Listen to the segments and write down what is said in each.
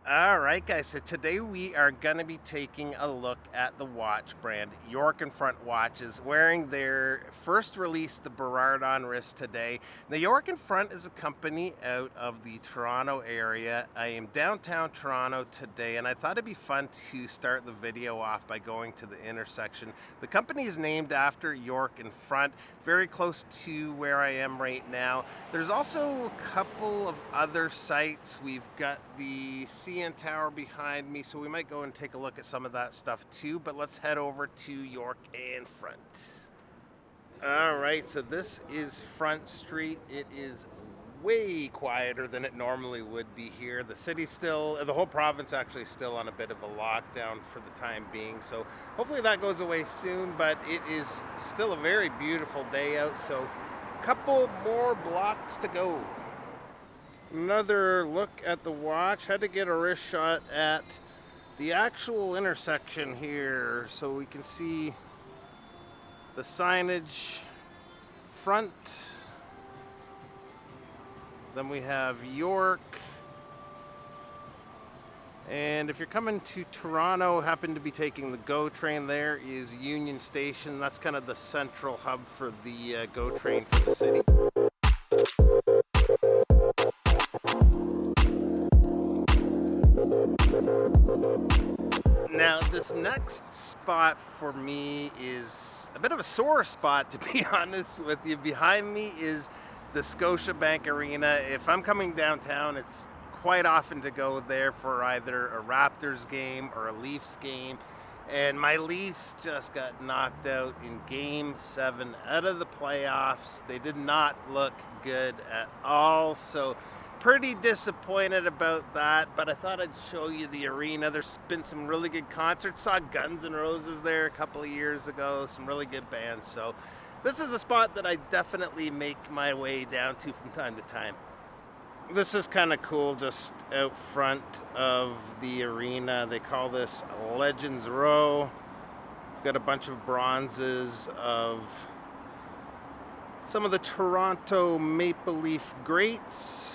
All right, guys. So today we are going to be taking a look at the watch brand York and Front watches, wearing their first release, the Burrard on wrist today. The York and Front is a company out of the Toronto area. I am downtown Toronto today, and I thought it'd be fun to start the video off by going to the intersection. The company is named after York and Front, very close to where I am right now. There's also a couple of other sites. We've got the CN Tower behind me, so we might go and take a look at some of that stuff too, but let's head over to York and Front. All right, so this is Front Street. It is way quieter than it normally would be here. The city's still, the whole province actually is still on a bit of a lockdown for the time being, so hopefully that goes away soon, but it is still a very beautiful day out, so a couple more blocks to go. Another look at the watch. Had to get a wrist shot at the actual intersection here so we can see the signage. Front. Then we have York. And if you're coming to Toronto, happen to be taking the GO train, there is Union Station. That's kind of the central hub for the GO train for the city. Now, this next spot for me is a bit of a sore spot, to be honest with you. Behind me is the Scotiabank Arena. If I'm coming downtown, it's quite often to go there for either a Raptors game or a Leafs game. And my Leafs just got knocked out in Game 7 out of the playoffs. They did not look good at all. So pretty disappointed about that, but I thought I'd show you the arena. There's been some really good concerts. Saw Guns N' Roses there a couple of years ago, some really good bands. So this is a spot that I definitely make my way down to from time to time. This is kind of cool, just out front of the arena. They call this Legends Row. We've got a bunch of bronzes of some of the Toronto Maple Leaf greats.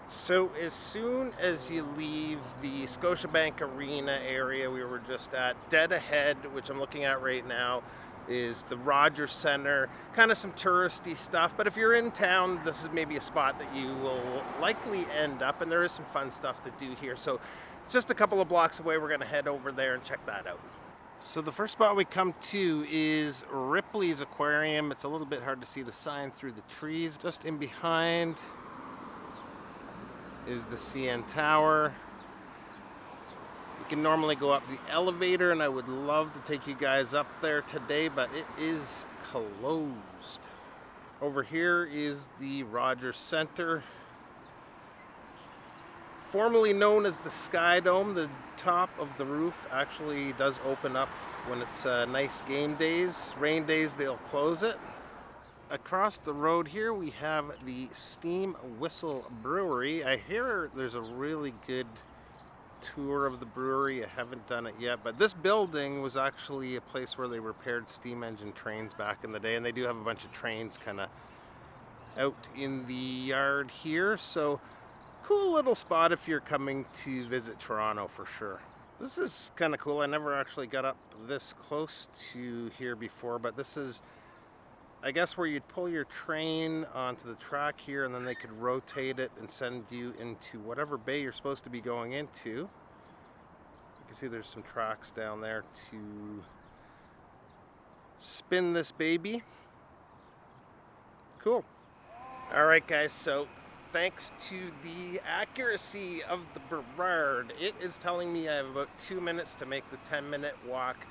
So as soon as you leave the Scotiabank Arena area we were just at, dead ahead, which I'm looking at right now, is the Rogers Centre. Kind of some touristy stuff, but if you're in town, this is maybe a spot that you will likely end up, and there is some fun stuff to do here. So it's just a couple of blocks away. We're going to head over there and check that out. So the first spot we come to is Ripley's Aquarium. It's a little bit hard to see the sign through the trees. Just in behind is the CN Tower. You can normally go up the elevator, and I would love to take you guys up there today, but it is closed. Over here is the Rogers Centre, formerly known as the Sky Dome. The top of the roof actually does open up when it's nice game days. Rain days, they'll close it. Across the road here we have the Steam Whistle Brewery. I hear there's a really good tour of the brewery. I haven't done it yet, but this building was actually a place where they repaired steam engine trains back in the day, and they do have a bunch of trains kind of out in the yard here. So cool little spot if you're coming to visit Toronto for sure. This is kind of cool. I never actually got up this close to here before, but this is, I guess, where you'd pull your train onto the track here, and then they could rotate it and send you into whatever bay you're supposed to be going into. You can see there's some tracks down there to spin this baby. Cool. All right, guys, so thanks to the accuracy of the Burrard, it is telling me I have about 2 minutes to make the 10-minute walk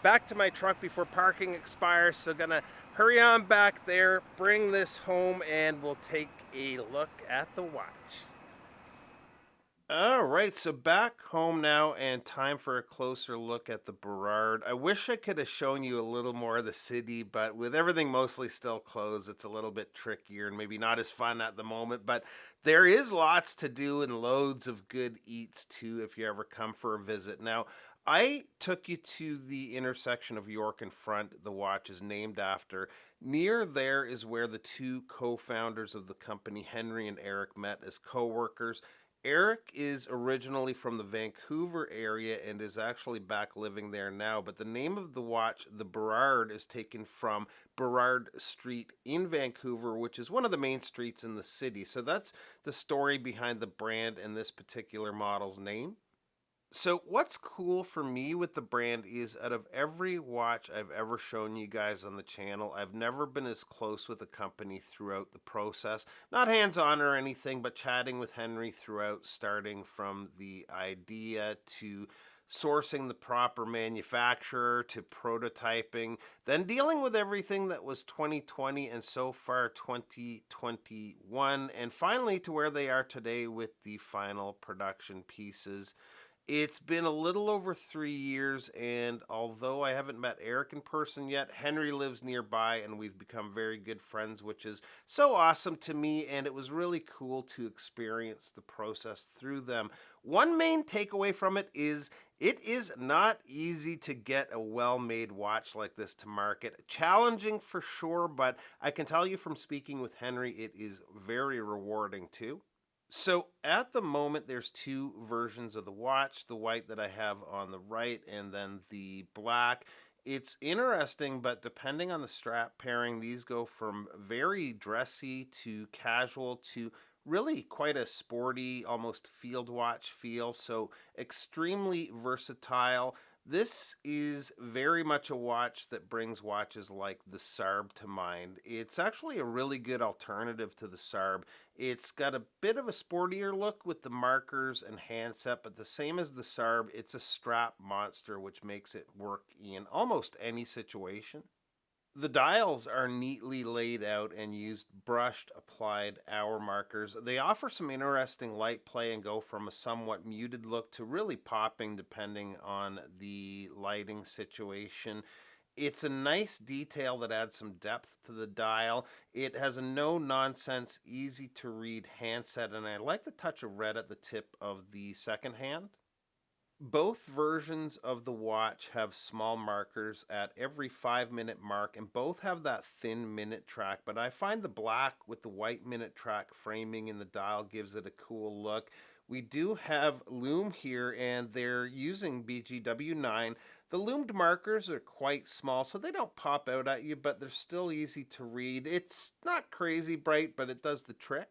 back to my truck before parking expires. So gonna hurry on back there, bring this home, and we'll take a look at the watch. All right, so back home now, and time for a closer look at the Burrard. I wish I could have shown you a little more of the city, but with everything mostly still closed, it's a little bit trickier and maybe not as fun at the moment. But there is lots to do and loads of good eats too if you ever come for a visit. Now, I took you to the intersection of York and Front, the watch is named after. Near there is where the two co-founders of the company, Henry and Eric, met as co-workers. Eric is originally from the Vancouver area and is actually back living there now. But the name of the watch, the Burrard, is taken from Burrard Street in Vancouver, which is one of the main streets in the city. So that's the story behind the brand and this particular model's name. So what's cool for me with the brand is out of every watch I've ever shown you guys on the channel, I've never been as close with a company throughout the process. Not hands-on or anything, but chatting with Henry throughout, starting from the idea to sourcing the proper manufacturer to prototyping, then dealing with everything that was 2020 and so far 2021, and finally to where they are today with the final production pieces. It's been a little over 3 years, and although I haven't met Eric in person yet, Henry lives nearby, and we've become very good friends, which is so awesome to me, and it was really cool to experience the process through them. One main takeaway from it is not easy to get a well-made watch like this to market. Challenging for sure, but I can tell you from speaking with Henry, it is very rewarding too. So at the moment, there's two versions of the watch, the white that I have on the right and then the black. It's interesting, but depending on the strap pairing, these go from very dressy to casual to really quite a sporty, almost field watch feel. So extremely versatile. This is very much a watch that brings watches like the Sarb to mind. It's actually a really good alternative to the Sarb. It's got a bit of a sportier look with the markers and handset, but the same as the Sarb, it's a strap monster, which makes it work in almost any situation. The dials are neatly laid out and used brushed applied hour markers. They offer some interesting light play and go from a somewhat muted look to really popping depending on the lighting situation. It's a nice detail that adds some depth to the dial. It has a no-nonsense, easy-to-read handset, and I like the touch of red at the tip of the second hand. Both versions of the watch have small markers at every 5 minute mark, and both have that thin minute track, but I find the black with the white minute track framing in the dial gives it a cool look. We do have loom here, and they're using BGW9. The loomed markers are quite small, so they don't pop out at you, but they're still easy to read. It's not crazy bright, but it does the trick.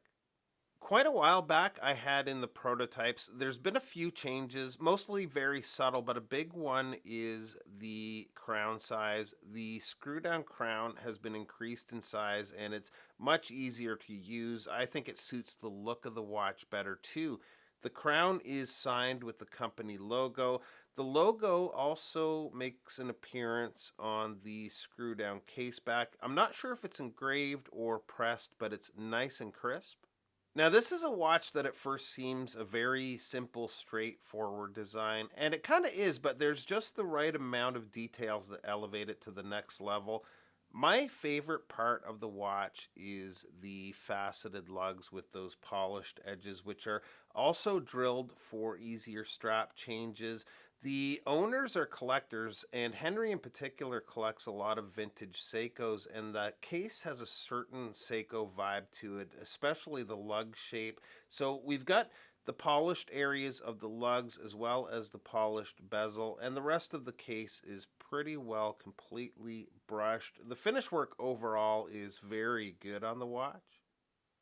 Quite a while back, I had in the prototypes, there's been a few changes, mostly very subtle, but a big one is the crown size. The screw down crown has been increased in size and it's much easier to use. I think it suits the look of the watch better too. The crown is signed with the company logo. The logo also makes an appearance on the screw down case back. I'm not sure if it's engraved or pressed, but it's nice and crisp. Now, this is a watch that at first seems a very simple, straightforward design, and it kind of is, but there's just the right amount of details that elevate it to the next level. My favorite part of the watch is the faceted lugs with those polished edges, which are also drilled for easier strap changes. The owners are collectors, and Henry in particular collects a lot of vintage Seikos, and the case has a certain Seiko vibe to it, especially the lug shape. So we've got the polished areas of the lugs as well as the polished bezel, and the rest of the case is pretty well completely brushed. The finish work overall is very good on the watch.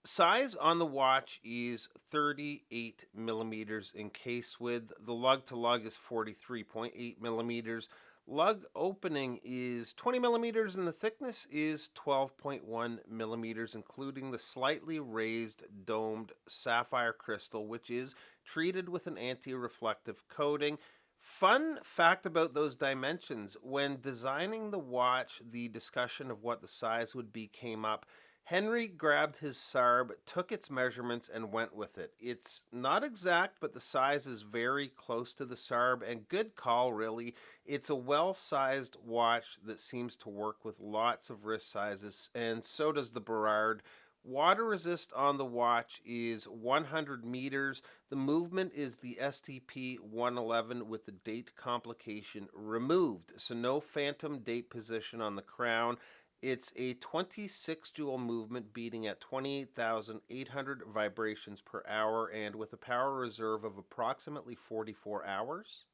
Size on the watch is 38 millimeters in case width. The lug to lug is 43.8 millimeters. Lug opening is 20 millimeters and the thickness is 12.1 millimeters, including the slightly raised domed sapphire crystal, which is treated with an anti-reflective coating. Fun fact about those dimensions: when designing the watch, the discussion of what the size would be came up. Henry grabbed his Sarb, took its measurements, and went with it. It's not exact, but the size is very close to the Sarb, and good call, really. It's a well-sized watch that seems to work with lots of wrist sizes, and so does the Burrard. Water resist on the watch is 100 meters. The movement is the STP 111 with the date complication removed, so no phantom date position on the crown. It's a 26 jewel movement beating at 28,800 vibrations per hour and with a power reserve of approximately 44 hours.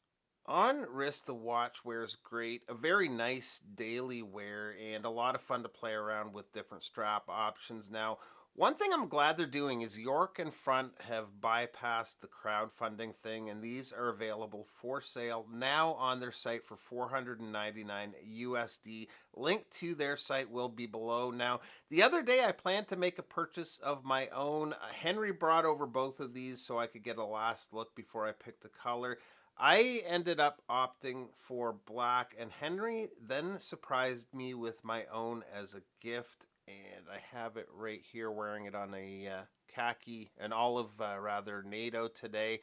On wrist, the watch wears great, a very nice daily wear, and a lot of fun to play around with different strap options. Now, one thing I'm glad they're doing is York and Front have bypassed the crowdfunding thing, and these are available for sale now on their site for 499 USD. Link to their site will be below. Now, the other day I planned to make a purchase of my own. Henry brought over both of these so I could get a last look before I picked the color. I ended up opting for black, and Henry then surprised me with my own as a gift. And I have it right here, wearing it on a an olive, rather, NATO today.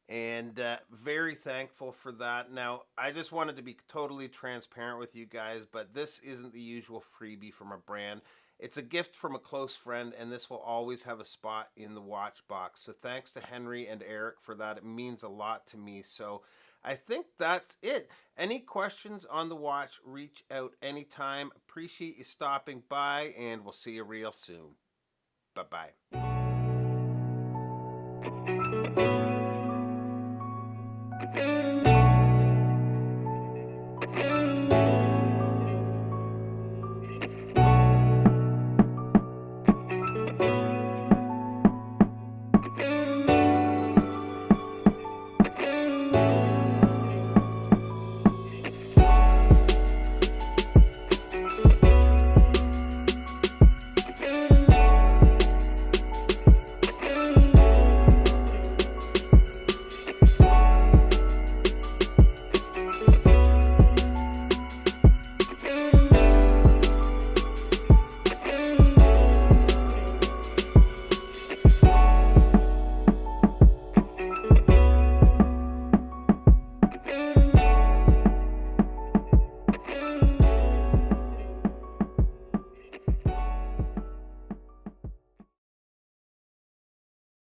And very thankful for that. Now, I just wanted to be totally transparent with you guys, but this isn't the usual freebie from a brand. It's a gift from a close friend, and this will always have a spot in the watch box. So thanks to Henry and Eric for that. It means a lot to me. So I think that's it. Any questions on the watch, reach out anytime. Appreciate you stopping by, and we'll see you real soon. Bye-bye.